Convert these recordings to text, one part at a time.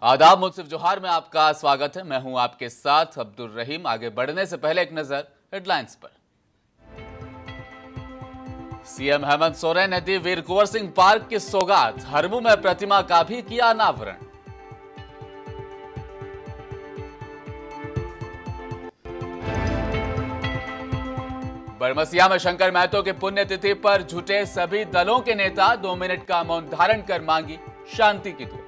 आदाब, मुनसिफ जोहार में आपका स्वागत है। मैं हूं आपके साथ अब्दुल रहीम। आगे बढ़ने से पहले एक नजर हेडलाइंस पर। सीएम हेमंत सोरेन ने दी वीर कुंवर सिंह पार्क की सौगात, हरमू में प्रतिमा का भी किया अनावरण। बरमसिया में शंकर महतो की पुण्यतिथि पर जुटे सभी दलों के नेता 2 मिनट का मौन धारण कर मांगी शांति की दुआ।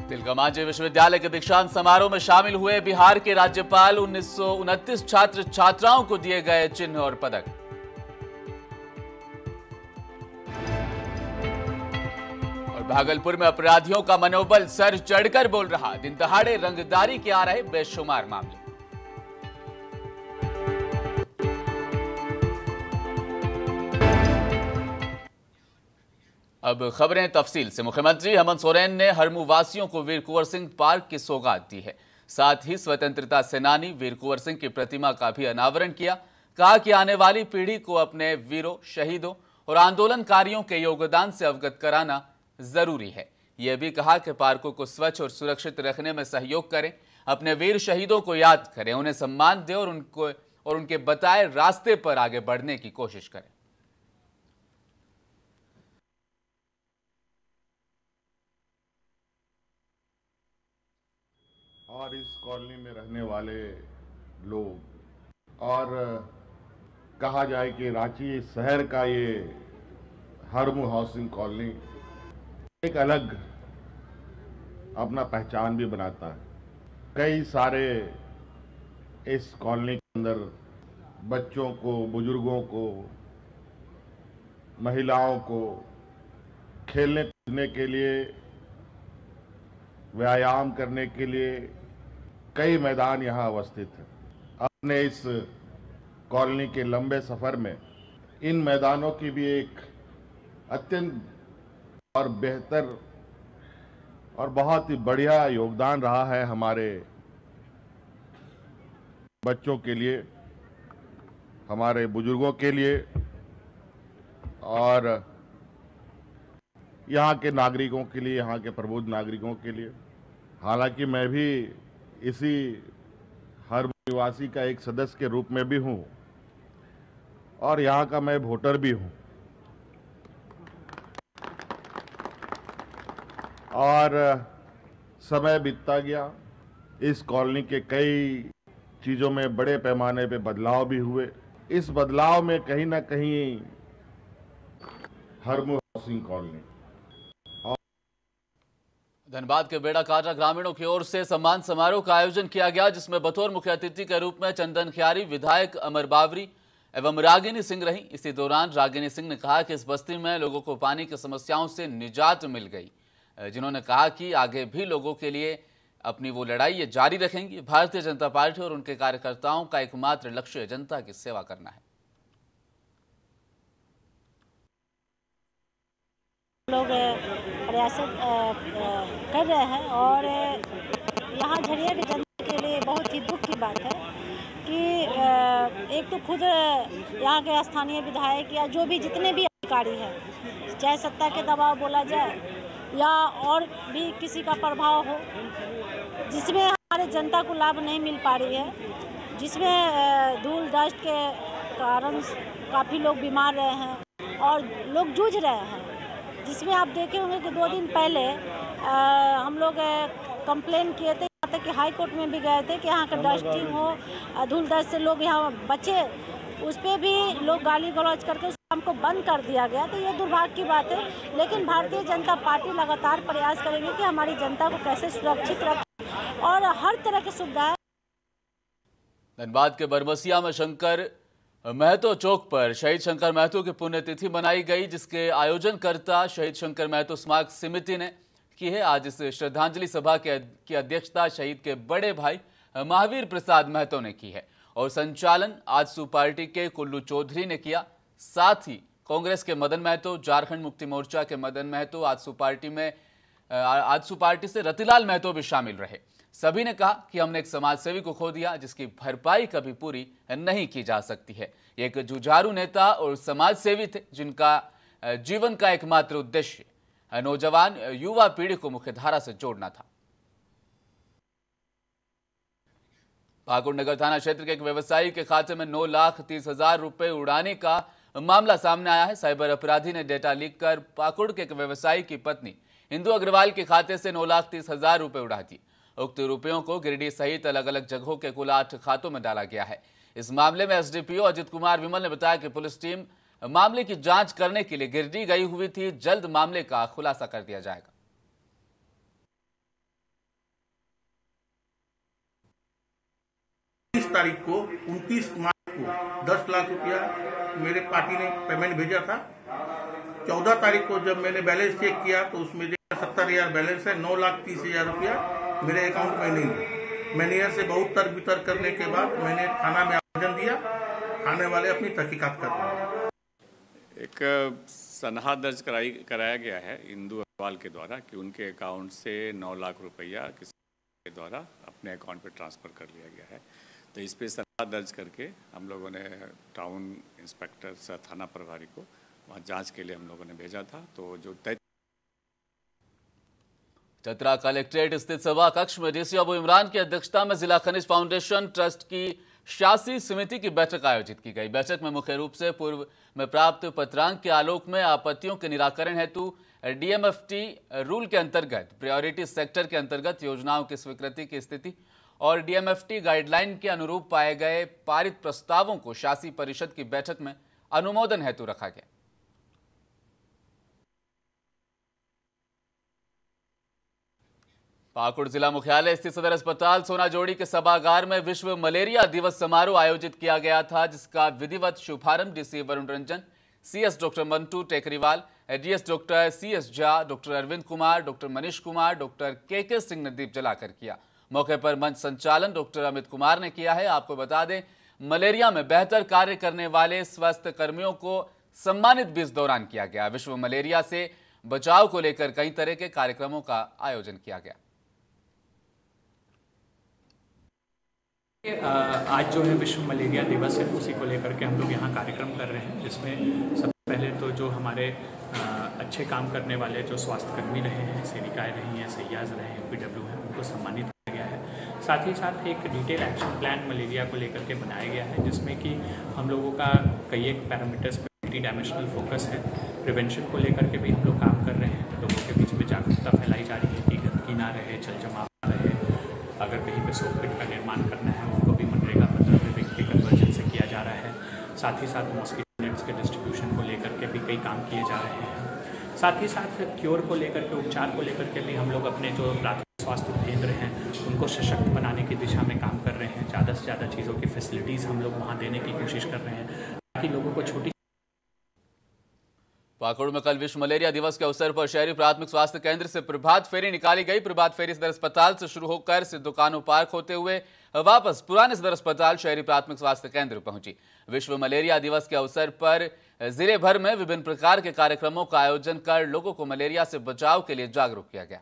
तिलकमांझी विश्वविद्यालय के दीक्षांत समारोह में शामिल हुए बिहार के राज्यपाल। 1929 छात्र छात्राओं को दिए गए चिन्ह और पदक। और भागलपुर में अपराधियों का मनोबल सर चढ़कर बोल रहा, दिन दहाड़े रंगदारी के आ रहे बेशुमार मामले। अब खबरें तफसील से। मुख्यमंत्री हेमंत सोरेन ने हरमू वासियों को वीर कुंवर सिंह पार्क की सौगात दी है। साथ ही स्वतंत्रता सेनानी वीर कुंवर सिंह की प्रतिमा का भी अनावरण किया। कहा कि आने वाली पीढ़ी को अपने वीरों, शहीदों और आंदोलनकारियों के योगदान से अवगत कराना जरूरी है। यह भी कहा कि पार्कों को स्वच्छ और सुरक्षित रखने में सहयोग करें, अपने वीर शहीदों को याद करें, उन्हें सम्मान दें और उनके बताए रास्ते पर आगे बढ़ने की कोशिश करें। और इस कॉलोनी में रहने वाले लोग, और कहा जाए कि रांची शहर का ये हरमू हाउसिंग कॉलोनी एक अलग अपना पहचान भी बनाता है। कई सारे इस कॉलोनी के अंदर बच्चों को, बुजुर्गों को, महिलाओं को खेलने कूदने के लिए, व्यायाम करने के लिए कई मैदान यहाँ अवस्थित हैं। अपने इस कॉलोनी के लंबे सफर में इन मैदानों की भी एक अत्यंत और बेहतर और बहुत ही बढ़िया योगदान रहा है हमारे बच्चों के लिए, हमारे बुजुर्गों के लिए और यहाँ के नागरिकों के लिए, यहाँ के प्रबुद्ध नागरिकों के लिए। हालांकि मैं भी इसी हर निवासी का एक सदस्य के रूप में भी हूँ और यहाँ का मैं वोटर भी हूँ। और समय बीतता गया, इस कॉलोनी के कई चीज़ों में बड़े पैमाने पे बदलाव भी हुए। इस बदलाव में कहीं ना कहीं हरमू हाउसिंग कॉलोनी। धनबाद के बेड़ा काटा ग्रामीणों की ओर से सम्मान समारोह का आयोजन किया गया, जिसमें बतौर मुख्य अतिथि के रूप में चंदन खियारी, विधायक अमर बावरी एवं रागिनी सिंह रही। इसी दौरान रागिनी सिंह ने कहा कि इस बस्ती में लोगों को पानी की समस्याओं से निजात मिल गई, जिन्होंने कहा कि आगे भी लोगों के लिए अपनी वो लड़ाई ये जारी रखेंगी। भारतीय जनता पार्टी और उनके कार्यकर्ताओं का एकमात्र लक्ष्य जनता की सेवा करना है। लोग प्रयास कर रहे हैं और यहाँ झरिया की जनता के लिए बहुत ही दुख की बात है कि एक तो खुद यहाँ के स्थानीय विधायक या जो भी जितने भी अधिकारी हैं, चाहे सत्ता के दबाव बोला जाए या और भी किसी का प्रभाव हो, जिसमें हमारे जनता को लाभ नहीं मिल पा रही है, जिसमें धूल डस्ट के कारण काफ़ी लोग बीमार रहे हैं और लोग जूझ रहे हैं। जिसमें आप देखे होंगे कि 2 दिन पहले हम लोग कंप्लेन किए थे, यहाँ तक कि हाई कोर्ट में भी गए थे कि यहाँ का डस्टिंग हो, धूल डस्ट से लोग यहाँ बचे, उस पर भी लोग गाली गलौज करके उस काम को बंद कर दिया गया। तो ये दुर्भाग्य की बात है, लेकिन भारतीय जनता पार्टी लगातार प्रयास करेगी कि हमारी जनता को कैसे सुरक्षित रखें और हर तरह की सुविधाएं। धनबाद के बरमसिया में शंकर महतो चौक पर शहीद शंकर महतो की पुण्यतिथि मनाई गई, जिसके आयोजनकर्ता शहीद शंकर महतो स्मारक समिति ने की है। आज इस श्रद्धांजलि सभा की अध्यक्षता शहीद के बड़े भाई महावीर प्रसाद महतो ने की है और संचालन आजसू पार्टी के कुल्लू चौधरी ने किया। साथ ही कांग्रेस के मदन महतो, झारखंड मुक्ति मोर्चा के मदन महतो, आजसू पार्टी से रतिलाल महतो भी शामिल रहे। सभी ने कहा कि हमने एक समाज सेवी को खो दिया, जिसकी भरपाई कभी पूरी नहीं की जा सकती है। एक जुझारू नेता और समाज सेवी थे, जिनका जीवन का एकमात्र उद्देश्य नौजवान युवा पीढ़ी को मुख्यधारा से जोड़ना था। पाकुड़ नगर थाना क्षेत्र के एक व्यवसायी के खाते में 9,30,000 रुपए उड़ाने का मामला सामने आया है। साइबर अपराधी ने डेटा लीक कर पाकुड़ के एक व्यवसायी की पत्नी इंदु अग्रवाल के खाते से 9,30,000 रुपए उड़ा दिए। उक्त रुपयों को गिरिडीह सहित अलग अलग जगहों के कुल 8 खातों में डाला गया है। इस मामले में एसडीपीओ अजित कुमार विमल ने बताया कि पुलिस टीम मामले की जांच करने के लिए गिरिडीह गई हुई थी। जल्द मामले का खुलासा कर दिया जाएगा। 29 तारीख को 29 मार्च को 10 लाख रुपया मेरे पार्टी ने पेमेंट भेजा था। 14 तारीख को जब मैंने बैलेंस चेक किया तो उसमें 70,000 बैलेंस है, 9,30,000 रुपया मेरे अकाउंट में नहीं है। मैनेजर से बहुत तर्क वितर्क करने के बाद मैंने थाना में आवेदन दिया। थाने वाले अपनी तहकीकात कर रहे हैं। एक सनहा दर्ज कराया गया है इंदु अग्रवाल के द्वारा कि उनके अकाउंट से 9 लाख रुपया किसी के द्वारा अपने अकाउंट पर ट्रांसफ़र कर लिया गया है। तो इस पे सनहा दर्ज करके हम लोगों ने टाउन इंस्पेक्टर सह थाना प्रभारी को वहाँ जांच के लिए हम लोगों ने भेजा था। तो जो चतरा कलेक्ट्रेट स्थित सभा कक्ष में डीसी अबू इमरान की अध्यक्षता में जिला खनिज फाउंडेशन ट्रस्ट की शासी समिति की बैठक आयोजित की गई। बैठक में मुख्य रूप से पूर्व में प्राप्त पत्रांक के आलोक में आपत्तियों के निराकरण हेतु डीएमएफटी रूल के अंतर्गत प्रायोरिटी सेक्टर के अंतर्गत योजनाओं की स्वीकृति की स्थिति और डीएमएफटी गाइडलाइन के अनुरूप पाए गए पारित प्रस्तावों को शासी परिषद की बैठक में अनुमोदन हेतु रखा गया। पाकुड़ जिला मुख्यालय स्थित सदर अस्पताल सोनाजोड़ी के सभागार में विश्व मलेरिया दिवस समारोह आयोजित किया गया था, जिसका विधिवत शुभारंभ DC Varun Ranjan, CS doctor Mantu Tekriwal, ADS doctor CS Jha, doctor Arvind Kumar, doctor Manish Kumar, doctor K Singh ने दीप जलाकर किया। मौके पर मंच संचालन डॉक्टर अमित कुमार ने किया है। आपको बता दें, मलेरिया में बेहतर कार्य करने वाले स्वास्थ्य कर्मियों को सम्मानित भी इस दौरान किया गया। विश्व मलेरिया से बचाव को लेकर कई तरह के कार्यक्रमों का आयोजन किया गया। आज जो है विश्व मलेरिया दिवस है, उसी को लेकर के हम लोग यहाँ कार्यक्रम कर रहे हैं, जिसमें सबसे पहले तो जो हमारे अच्छे काम करने वाले जो स्वास्थ्यकर्मी रहे हैं, सेविकाएं रही हैं, सैयाज रहे हैं, पीडब्ल्यू हैं, उनको सम्मानित किया गया है। साथ ही साथ एक डिटेल एक्शन प्लान मलेरिया को लेकर के बनाया गया है, जिसमें कि हम लोगों का कई एक पैरामीटर्स पर मल्टी डायमेंशनल फोकस है। प्रिवेंशन को लेकर के भी हम लोग काम कर रहे हैं। लोगों के बीच में जागरूकता फैलाई जा रही है कि गंदगी ना रहे, जल जमाव ना रहे। अगर कहीं पे सोप पिट का निर्माण करना है, उनको भी मनरेगा 15 में व्यक्ति कन्वर्जन से किया जा रहा है। साथ ही साथ मॉस्किटो नेट्स के डिस्ट्रीब्यूशन को लेकर के भी कई काम किए जा रहे हैं। साथ ही साथ क्योर को लेकर के, उपचार को लेकर के भी हम लोग अपने जो प्राथमिक स्वास्थ्य केंद्र हैं उनको सशक्त बनाने की दिशा में काम कर रहे हैं। ज़्यादा से ज़्यादा चीज़ों की फैसिलिटीज़ हम लोग वहाँ देने की कोशिश कर रहे हैं, ताकि लोगों को छोटी। पाकुड़ में कल विश्व मलेरिया दिवस के अवसर पर शहरी प्राथमिक स्वास्थ्य केंद्र से प्रभात फेरी निकाली गई। प्रभात फेरी सदर अस्पताल से शुरू होकर सिद्धू कानू पार्क होते हुए वापस पुराने सदर अस्पताल शहरी प्राथमिक स्वास्थ्य केंद्र पहुंची। विश्व मलेरिया दिवस के अवसर पर जिले भर में विभिन्न प्रकार के कार्यक्रमों का आयोजन कर लोगों को मलेरिया से बचाव के लिए जागरूक किया गया।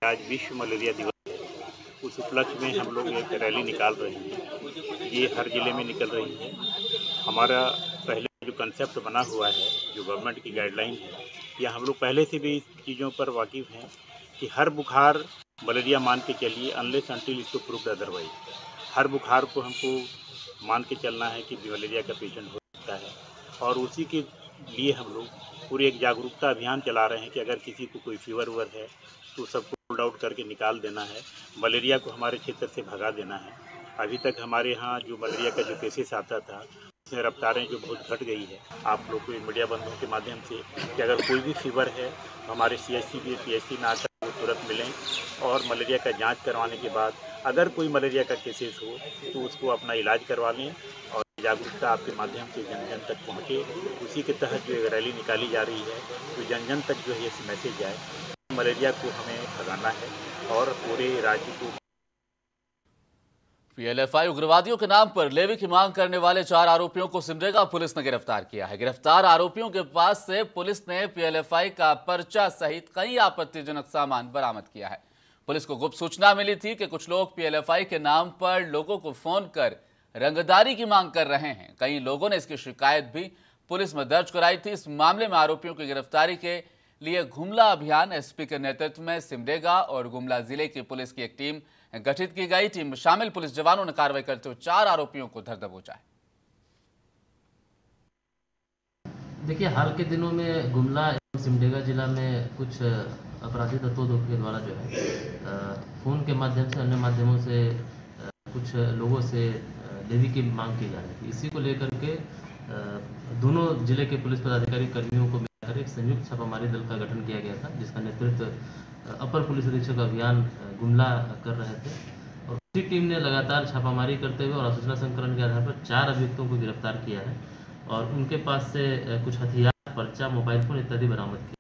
आज विश्व मलेरिया दिवस, उस उपलक्ष्य में हम लोग एक रैली निकाल रहे हैं। ये हर जिले में निकल रही है। हमारा पहले जो कंसेप्ट बना हुआ है, जो गवर्नमेंट की गाइडलाइन है, या हम लोग पहले से भी इस चीज़ों पर वाकिफ़ हैं कि हर बुखार मलेरिया मान के चलिए, अनलेस अनटिल इसको प्रूव्ड अदरवाइज। हर बुखार को हमको मान के चलना है कि मलेरिया का पेशेंट हो सकता है, और उसी के लिए हम लोग पूरी एक जागरूकता अभियान चला रहे हैं कि अगर किसी को कोई फीवर वूवर है तो सबको रूल आउट करके निकाल देना है, मलेरिया को हमारे क्षेत्र से भगा देना है। अभी तक हमारे यहाँ जो मलेरिया का जो केसेस आता था, उसमें रफ्तारें जो बहुत घट गई है। आप लोग को मीडिया बंधुओं के माध्यम से कि अगर कोई भी फीवर है तो हमारे CHC भी PHC में आकर वो तुरंत मिलें, और मलेरिया का जांच करवाने के बाद अगर कोई मलेरिया का केसेस हो तो उसको अपना इलाज करवा लें। और जागरूकता आपके माध्यम से जन जन तक पहुँचे, उसी के तहत जो एक रैली निकाली जा रही है, तो जन जन तक जो है ये मैसेज जाए, मलेरिया को हमें भगाना है और पूरे राज्य को। पीएलएफआई उग्रवादियों के नाम पर लेवी की मांग करने वाले 4 आरोपियों को सिमडेगा पुलिस ने गिरफ्तार किया है। गिरफ्तार आरोपियों के पास से पुलिस ने पीएलएफआई का पर्चा सहित कई आपत्तिजनक सामान बरामद किया है। पुलिस को गुप्त सूचना मिली थी कि कुछ लोग पीएलएफआई के नाम पर लोगों को फोन कर रंगदारी की मांग कर रहे हैं। कई लोगों ने इसकी शिकायत भी पुलिस में दर्ज कराई थी। इस मामले में आरोपियों की गिरफ्तारी के लिए गुमला अभियान एसपी के नेतृत्व में सिमडेगा और गुमला जिले की पुलिस की एक टीम गठित की गई। टीम में शामिल पुलिस जवानों ने कार्रवाई करते हुए 4 आरोपियों को धर दबोचा है। देखिए, हाल के दिनों में गुमला एवं सिमडेगा जिला में कुछ अपराधी तत्वों के द्वारा जो है फ़ोन के माध्यम से, अन्य माध्यमों से कुछ लोगों से लेवी की मांग की जा रही थी। इसी को लेकर के दोनों जिले के पुलिस पदाधिकारी कर्मियों को मिलाकर एक संयुक्त छापामारी दल का गठन किया गया था, जिसका नेतृत्व अपर पुलिस अधीक्षक अभियान गुमला कर रहे थे। और उसी टीम ने लगातार छापामारी करते हुए और सूचना संकलन के आधार पर 4 अभियुक्तों को गिरफ्तार किया है और उनके पास से कुछ हथियार, पर्चा, मोबाइल फोन इत्यादि बरामद किया।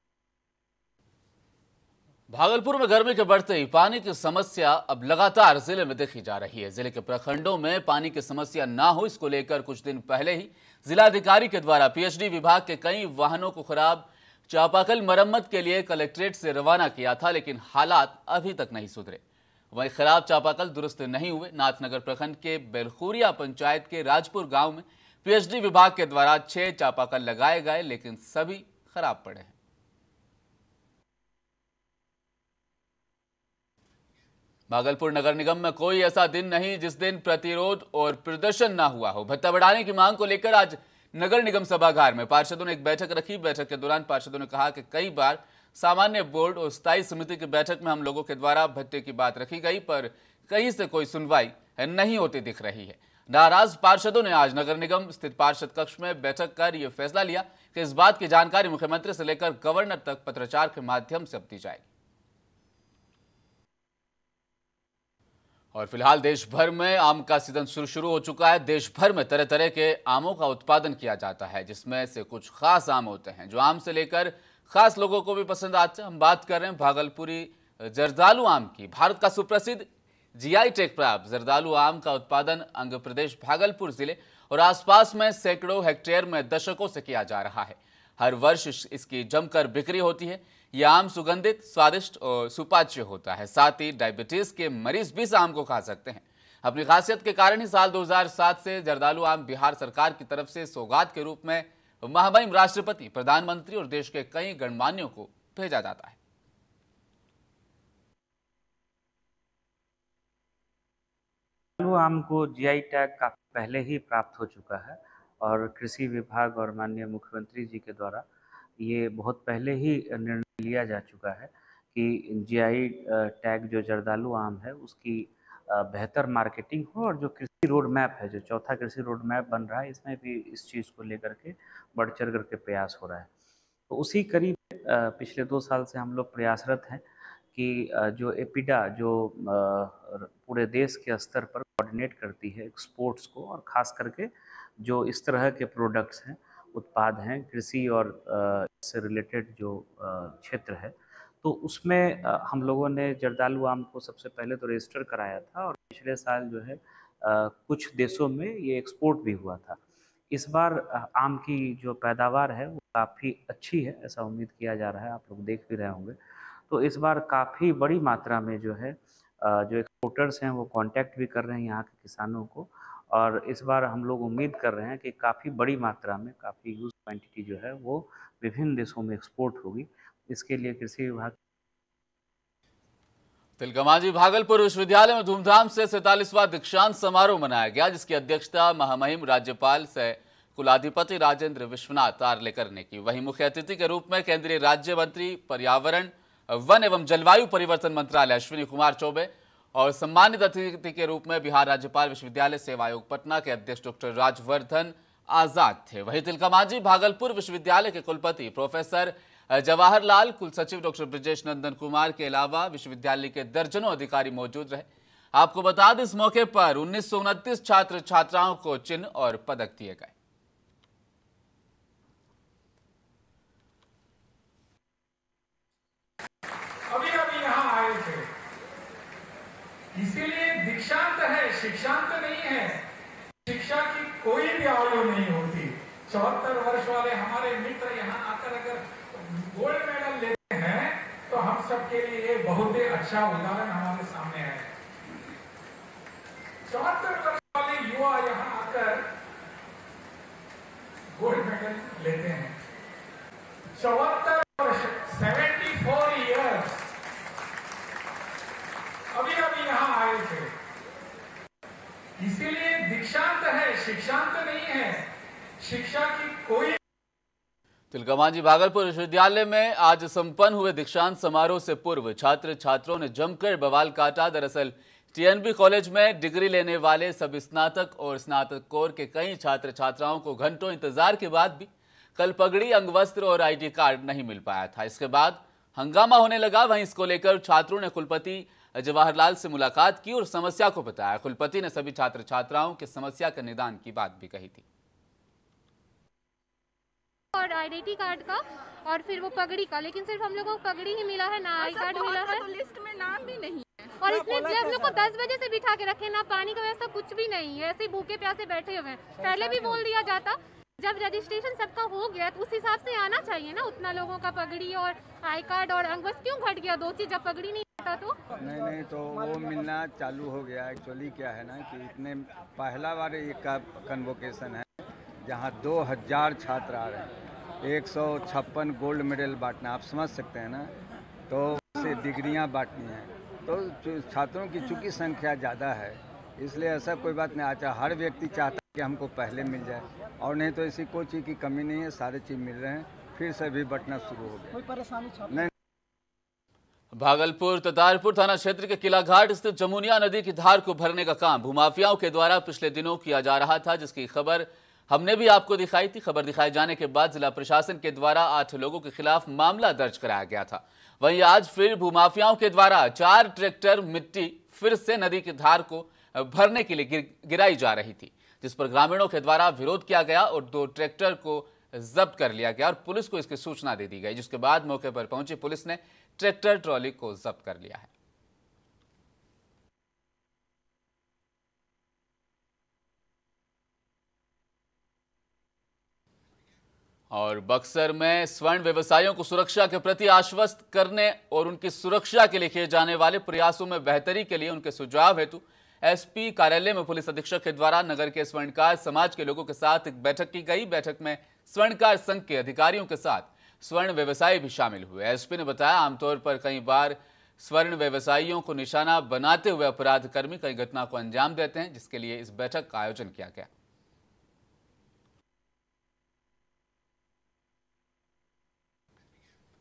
भागलपुर में गर्मी के बढ़ते ही पानी की समस्या अब लगातार जिले में देखी जा रही है। जिले के प्रखंडों में पानी की समस्या ना हो, इसको लेकर कुछ दिन पहले ही जिलाधिकारी के द्वारा पीएचडी विभाग के कई वाहनों को खराब चापाकल मरम्मत के लिए कलेक्ट्रेट से रवाना किया था, लेकिन हालात अभी तक नहीं सुधरे। वहीं खराब चापाकल दुरुस्त नहीं हुए। नाथनगर प्रखंड के बेलखुरिया पंचायत के राजपुर गांव में पीएचडी विभाग के द्वारा 6 चापाकल लगाए गए, लेकिन सभी खराब पड़े हैं। भागलपुर नगर निगम में कोई ऐसा दिन नहीं जिस दिन प्रतिरोध और प्रदर्शन ना हुआ हो। भत्ता बढ़ाने की मांग को लेकर आज नगर निगम सभागार में पार्षदों ने एक बैठक रखी। बैठक के दौरान पार्षदों ने कहा कि कई बार सामान्य बोर्ड और स्थायी समिति की बैठक में हम लोगों के द्वारा भत्ते की बात रखी गई, पर कहीं से कोई सुनवाई नहीं होती दिख रही है। नाराज पार्षदों ने आज नगर निगम स्थित पार्षद कक्ष में बैठक कर यह फैसला लिया कि इस बात की जानकारी मुख्यमंत्री से लेकर गवर्नर तक पत्राचार के माध्यम से अब दी जाएगी। और फिलहाल देश भर में आम का सीजन शुरू हो चुका है। देश भर में तरह तरह के आमों का उत्पादन किया जाता है, जिसमें से कुछ खास आम होते हैं जो आम से लेकर खास लोगों को भी पसंद आते हैं। हम बात कर रहे हैं भागलपुरी जर्दालू आम की। भारत का सुप्रसिद्ध जीआई टैग प्राप्त जर्दालू आम का उत्पादन अंग प्रदेश भागलपुर जिले और आसपास में सैकड़ों हेक्टेयर में दशकों से किया जा रहा है। हर वर्ष इसकी जमकर बिक्री होती है। यह आम सुगंधित, स्वादिष्ट और सुपाच्य होता है। साथ ही डायबिटीज के मरीज भी इस आम को खा सकते हैं। अपनी खासियत के कारण ही साल 2007 से जर्दालू आम बिहार सरकार की तरफ से सौगात के रूप में महामहिम राष्ट्रपति, प्रधानमंत्री और देश के कई गणमान्यों को भेजा जाता है। जर्दालू आम को जीआई टैग काफी पहले ही प्राप्त हो चुका है और कृषि विभाग और माननीय मुख्यमंत्री जी के द्वारा ये बहुत पहले ही निर्णय लिया जा चुका है कि जीआई टैग जो जर्दालू आम है उसकी बेहतर मार्केटिंग हो और जो कृषि रोड मैप है, जो चौथा कृषि रोड मैप बन रहा है, इसमें भी इस चीज़ को लेकर के बढ़ चढ़ करके प्रयास हो रहा है। तो उसी करीब पिछले 2 साल से हम लोग प्रयासरत हैं कि जो एपिडा, जो पूरे देश के स्तर पर कोऑर्डिनेट करती है एक्सपोर्ट्स को, और ख़ास करके जो इस तरह के प्रोडक्ट्स हैं, उत्पाद हैं, कृषि और इससे रिलेटेड जो क्षेत्र है, तो उसमें हम लोगों ने जर्दालू आम को सबसे पहले तो रजिस्टर कराया था और पिछले साल जो है कुछ देशों में ये एक्सपोर्ट भी हुआ था। इस बार आम की जो पैदावार है वो काफ़ी अच्छी है, ऐसा उम्मीद किया जा रहा है, आप लोग देख भी रहे होंगे। तो इस बार काफ़ी बड़ी मात्रा में जो है जो एक्सपोर्टर्स हैं वो कांटेक्ट भी कर रहे हैं यहाँ के किसानों को, और इस बार हम लोग उम्मीद कर रहे हैं कि काफ़ी बड़ी मात्रा में, काफ़ी ह्यूज क्वांटिटी जो है वो विभिन्न देशों में एक्सपोर्ट होगी। इसके लिए कृषि विभाग तिलकमांझी भागलपुर विश्वविद्यालय में धूमधाम से 47वां दीक्षांत समारोह मनाया गया, जिसकी अध्यक्षता महामहिम राज्यपाल सह कुलाधिपति राजेंद्र विश्वनाथ आर्लेकर ने की। वहीं मुख्य अतिथि के रूप में केंद्रीय राज्य मंत्री पर्यावरण, वन एवं जलवायु परिवर्तन मंत्रालय अश्विनी कुमार चौबे और सम्मानित अतिथि के रूप में बिहार राज्यपाल विश्वविद्यालय सेवा आयोग पटना के अध्यक्ष डॉक्टर राजवर्धन आजाद थे। वहीं तिलकमांझी भागलपुर विश्वविद्यालय के कुलपति प्रोफेसर जवाहरलाल, कुलसचिव डॉक्टर ब्रजेश नंदन कुमार के अलावा विश्वविद्यालय के दर्जनों अधिकारी मौजूद रहे। आपको बता दें, इस मौके पर 1929 छात्र छात्राओं को चिन्ह और पदक दिए गए। अभी अभी यहाँ आए थे, इसीलिए दीक्षांत है, शिक्षांत नहीं है। शिक्षा की कोई भी आयु नहीं होती। 74 वर्ष वाले हमारे मित्र यहाँ आकर अगर गोल्ड मेडल लेते हैं तो हम सबके लिए ये बहुत ही अच्छा उदाहरण हमारे सामने है। 74 वर्ष वाले युवा यहाँ मेडल लेते हैं। 74 वर्ष 74 ईयर्स अभी यहाँ आए थे। इसीलिए दीक्षांत है, शिक्षांत नहीं है। शिक्षा की कोई तिलकमांझी भागलपुर विश्वविद्यालय में आज संपन्न हुए दीक्षांत समारोह से पूर्व छात्र छात्रों ने जमकर बवाल काटा। दरअसल टीएनबी कॉलेज में डिग्री लेने वाले सभी स्नातक और स्नातकोत्तर के कई छात्र छात्राओं को घंटों इंतजार के बाद भी कल पगड़ी, अंगवस्त्र और आईडी कार्ड नहीं मिल पाया था। इसके बाद हंगामा होने लगा। वहीं इसको लेकर छात्रों ने कुलपति जवाहरलाल से मुलाकात की और समस्या को बताया। कुलपति ने सभी छात्र छात्राओं की समस्या के निदान की बात भी कही थी। और आईडेंटिटी कार्ड का और फिर वो पगड़ी का, लेकिन सिर्फ हम लोगों को पगड़ी ही मिला है, ना आई कार्ड मिला है। तो लिस्ट में नाम भी नहीं है। और इसलिए हम लोग को 10 बजे से बिठा के रखे, ना पानी का व्यवस्था कुछ भी नहीं है, ऐसे भूखे प्यासे बैठे हुए हैं। पहले भी बोल दिया जाता, जब रजिस्ट्रेशन सबका हो गया तो उस हिसाब से आना चाहिए ना। उतना लोगों का पगड़ी और आई कार्ड और अंगवस्त्र क्यों घट गया? 2 चीज जब पगड़ी नहीं आता तो नहीं तो वो मिलना चालू हो गया। एक्चुअली क्या है ना कि इतने पहला बार एक कन्वोकेशन है जहाँ 2000 छात्र आ रहे हैं, 156 गोल्ड मेडल बांटना, आप समझ सकते हैं ना। तो से डिग्रियां बांटनी हैं, तो छात्रों की चूँकि संख्या ज़्यादा है इसलिए ऐसा कोई बात नहीं। अच्छा, हर व्यक्ति चाहता है कि हमको पहले मिल जाए, और नहीं तो ऐसी कोई चीज़ की कमी नहीं है, सारे चीज़ मिल रहे हैं। फिर से भी बंटना शुरू हो गया। कोई परेशानी नहीं। भागलपुर ततारपुर थाना क्षेत्र के किला घाट स्थित जमुनिया नदी की धार को भरने का काम भूमाफियाओं के द्वारा पिछले दिनों किया जा रहा था, जिसकी खबर हमने भी आपको दिखाई थी। खबर दिखाए जाने के बाद जिला प्रशासन के द्वारा 8 लोगों के खिलाफ मामला दर्ज कराया गया था। वहीं आज फिर भूमाफियाओं के द्वारा 4 ट्रैक्टर मिट्टी फिर से नदी की धार को भरने के लिए गिराई जा रही थी, जिस पर ग्रामीणों के द्वारा विरोध किया गया और 2 ट्रैक्टर को जब्त कर लिया गया और पुलिस को इसकी सूचना दे दी गई, जिसके बाद मौके पर पहुंची पुलिस ने ट्रैक्टर ट्रॉली को जब्त कर लिया है। और बक्सर में स्वर्ण व्यवसायियों को सुरक्षा के प्रति आश्वस्त करने और उनकी सुरक्षा के लिए किए जाने वाले प्रयासों में बेहतरी के लिए उनके सुझाव हेतु एसपी कार्यालय में पुलिस अधीक्षक के द्वारा नगर के स्वर्णकार समाज के लोगों के साथ एक बैठक की गई। बैठक में स्वर्णकार संघ के अधिकारियों के साथ स्वर्ण व्यवसायी भी शामिल हुए। एसपी ने बताया, आमतौर पर कई बार स्वर्ण व्यवसायियों को निशाना बनाते हुए अपराध कर्मी कई घटना को अंजाम देते हैं, जिसके लिए इस बैठक का आयोजन किया गया।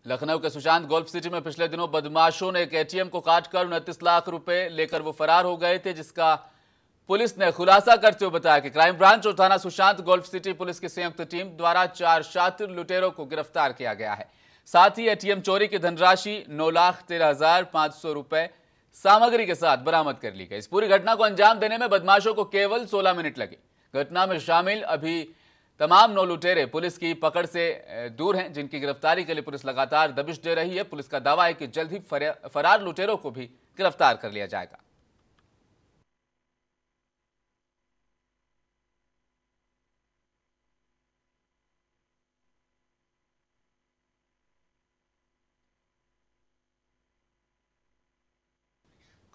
लखनऊ के सुशांत गोल्फ सिटी में पिछले दिनों बदमाशों ने एक एटीएम को काटकर 29 लाख रुपए लेकर वो फरार हो गए थे, जिसका पुलिस ने खुलासा करते हुए बताया कि क्राइम ब्रांच और थाना सुशांत गोल्फ सिटी पुलिस की संयुक्त टीम द्वारा 4 शातिर लुटेरों को गिरफ्तार किया गया है। साथ ही एटीएम चोरी की धनराशि 9,13,500 रुपए सामग्री के साथ बरामद कर ली गई। इस पूरी घटना को अंजाम देने में बदमाशों को केवल 16 मिनट लगे। घटना में शामिल अभी तमाम 9 लुटेरे पुलिस की पकड़ से दूर हैं, जिनकी गिरफ्तारी के लिए पुलिस लगातार दबिश दे रही है। पुलिस का दावा है कि जल्द ही फरार लुटेरों को भी गिरफ्तार कर लिया जाएगा।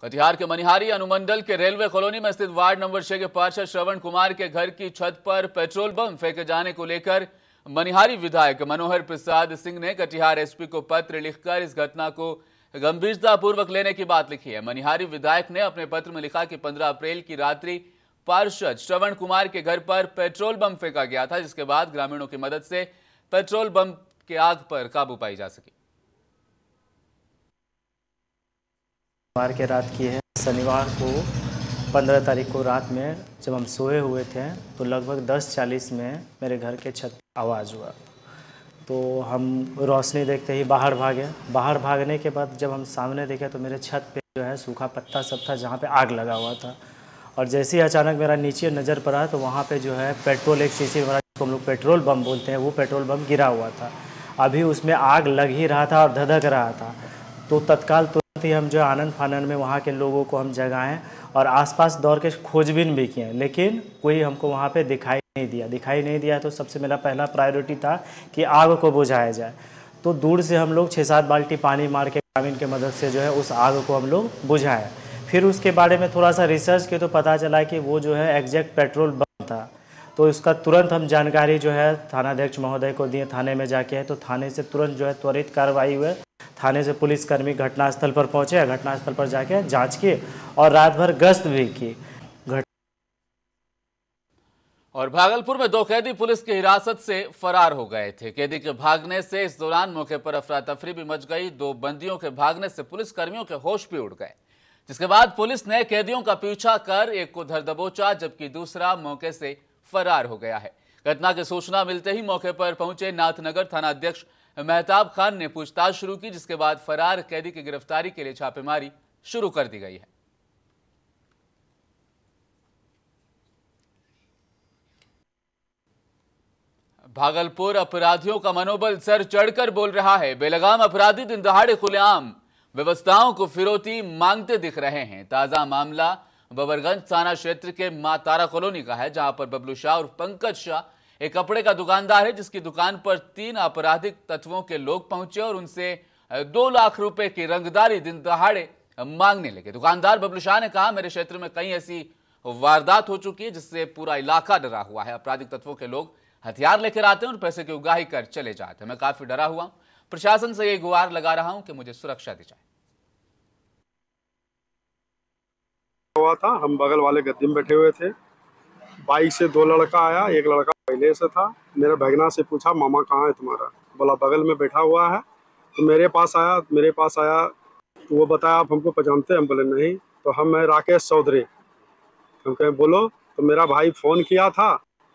कटिहार के मनिहारी अनुमंडल के रेलवे कॉलोनी में स्थित वार्ड नंबर 6 के पार्षद श्रवण कुमार के घर की छत पर पेट्रोल बम फेंके जाने को लेकर मनिहारी विधायक मनोहर प्रसाद सिंह ने कटिहार एसपी को पत्र लिखकर इस घटना को गंभीरतापूर्वक लेने की बात लिखी है। मनिहारी विधायक ने अपने पत्र में लिखा कि 15 अप्रैल की रात्रि पार्षद श्रवण कुमार के घर पर पेट्रोल बम फेंका गया था, जिसके बाद ग्रामीणों की मदद से पेट्रोल बम के आग पर काबू पाई जा सकी। शनिवार के रात की है। शनिवार को 15 तारीख को रात में जब हम सोए हुए थे तो लगभग 10:40 में मेरे घर के छत आवाज़ हुआ, तो हम रोशनी देखते ही बाहर भागे। बाहर भागने के बाद जब हम सामने देखे तो मेरे छत पे जो है सूखा पत्ता सब था जहाँ पे आग लगा हुआ था, और जैसे ही अचानक मेरा नीचे नज़र पड़ा तो वहाँ पे जो है पेट्रोल, एक शीशी वाला जिसको हम लोग पेट्रोल बम बोलते हैं, वो पेट्रोल बम गिरा हुआ था। अभी उसमें आग लग ही रहा था और धधक रहा था, तो तत्काल ही हम जो आनंद फानन में वहाँ के लोगों को हम जगाएं और आसपास दौड़ के खोजबीन भी किए, लेकिन कोई हमको वहाँ पे दिखाई नहीं दिया। तो सबसे मेरा पहला प्रायोरिटी था कि आग को बुझाया जाए। तो दूर से हम लोग 6-7 बाल्टी पानी मार के ग्रामीण की मदद से जो है उस आग को हम लोग बुझाएं। फिर उसके बारे में थोड़ा सा रिसर्च किया तो पता चला कि वो जो है एग्जैक्ट पेट्रोल बम था। तो इसका तुरंत हम जानकारी जो है थानाध्यक्ष महोदय को दिए, थाने में जाके है तो थाने से तुरंत जो है त्वरित कार्रवाई हुए। थाने से पुलिसकर्मी घटनास्थल पर पहुंचे, घटनास्थल पर जाके जांच की और रात भर गश्त भी की। और भागलपुर में 2 कैदी पुलिस की हिरासत से फरार हो गए थे। कैदी के भागने से इस दौरान मौके पर अफरा तफरी भी मच गई। 2 बंदियों के भागने से पुलिस कर्मियों के होश भी उड़ गए, जिसके बाद पुलिस ने कैदियों का पीछा कर एक को धर दबोचा, जबकि दूसरा मौके से फरार हो गया है। घटना की सूचना मिलते ही मौके पर पहुंचे नाथनगर थाना अध्यक्ष मेहताब खान ने पूछताछ शुरू की, जिसके बाद फरार कैदी की गिरफ्तारी के लिए छापेमारी शुरू कर दी गई है। भागलपुर अपराधियों का मनोबल सर चढ़कर बोल रहा है। बेलगाम अपराधी दिन दहाड़े खुलेआम व्यवस्थाओं को फिरौती मांगते दिख रहे हैं। ताजा मामला बबरगंज थाना क्षेत्र के मां तारा कॉलोनी का है, जहां पर बबलू शाह और पंकज शाह एक कपड़े का दुकानदार है, जिसकी दुकान पर 3 आपराधिक तत्वों के लोग पहुंचे और उनसे 2 लाख रुपए की रंगदारी दिन दहाड़े मांगने लगे। दुकानदार बबलू शाह ने कहा, मेरे क्षेत्र में कई ऐसी वारदात हो चुकी है जिससे पूरा इलाका डरा हुआ है। आपराधिक तत्वों के लोग हथियार लेकर आते हैं और पैसे की उगाही कर चले जाते हैं। मैं काफी डरा हुआ हूं, प्रशासन से ये गुहार लगा रहा हूं कि मुझे सुरक्षा दी जाए। हुआ था, हम बगल वाले गद्दी में बैठे हुए थे। बाइक से 2 लड़का आया, एक लड़का पहले से था। मेरे भगना से पूछा, मामा कहाँ है तुम्हारा? बोला बगल में बैठा हुआ है। तो मेरे पास आया तो वो बताया, आप हमको पहचानते हैं? हम बोले नहीं। तो हम मैं राकेश चौधरी। हम कहे बोलो, तो मेरा भाई फोन किया था।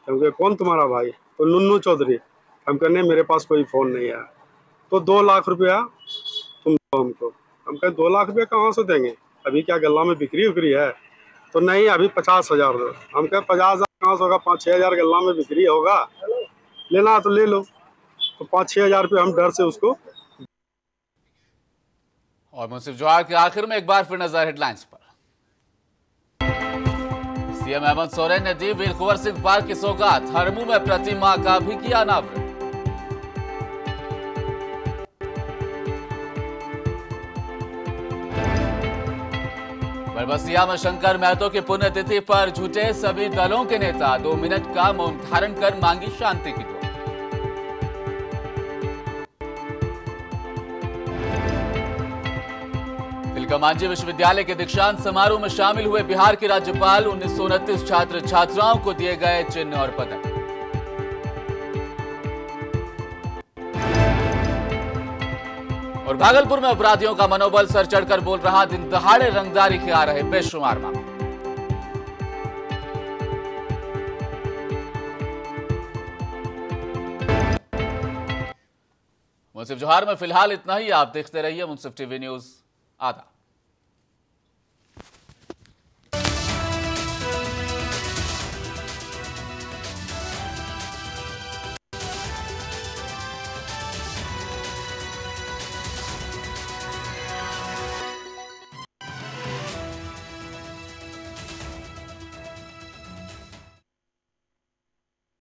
हम कहे कौन तुम्हारा भाई? तो नुन्नू चौधरी। हम कहने मेरे पास कोई फ़ोन नहीं है। तो 2 लाख रुपया तुम दो हमको। हम कहे 2 लाख रुपया कहाँ से देंगे? अभी क्या गल्ला में बिक्री उकरी है? तो नहीं, अभी 50,000 दो। हम कहे 50,000 कहाँ से होगा? 5-6 हज़ार गल्ला में बिक्री होगा, लेना तो ले लो। तो 5-6 हज़ार रुपये हम डर से उसको। और मुंसिफ जोहार के आखिर में एक बार फिर नजर हेडलाइंस पर। सीएम हेमंत सोरेन ने दी वीर कुंवर सिंह पार्क की सौगात, हरमू में प्रतिमा का भी किया अनावरण। बरबसिया में शंकर महतो की पुण्यतिथि पर जुटे सभी दलों के नेता, 2 मिनट का मौन धारण कर मांगी शांति की दुआ। तिलकामांझी विश्वविद्यालय के दीक्षांत समारोह में शामिल हुए बिहार के राज्यपाल। 1929 छात्र छात्राओं को दिए गए चिन्ह और पदक। और भागलपुर में अपराधियों का मनोबल सर चढ़कर बोल रहा, दिन दहाड़े रंगदारी के आ रहे बेशुमार मामले। मुंसिफ जोहार में फिलहाल इतना ही। आप देखते रहिए मुंसिफ टीवी न्यूज़ आधा।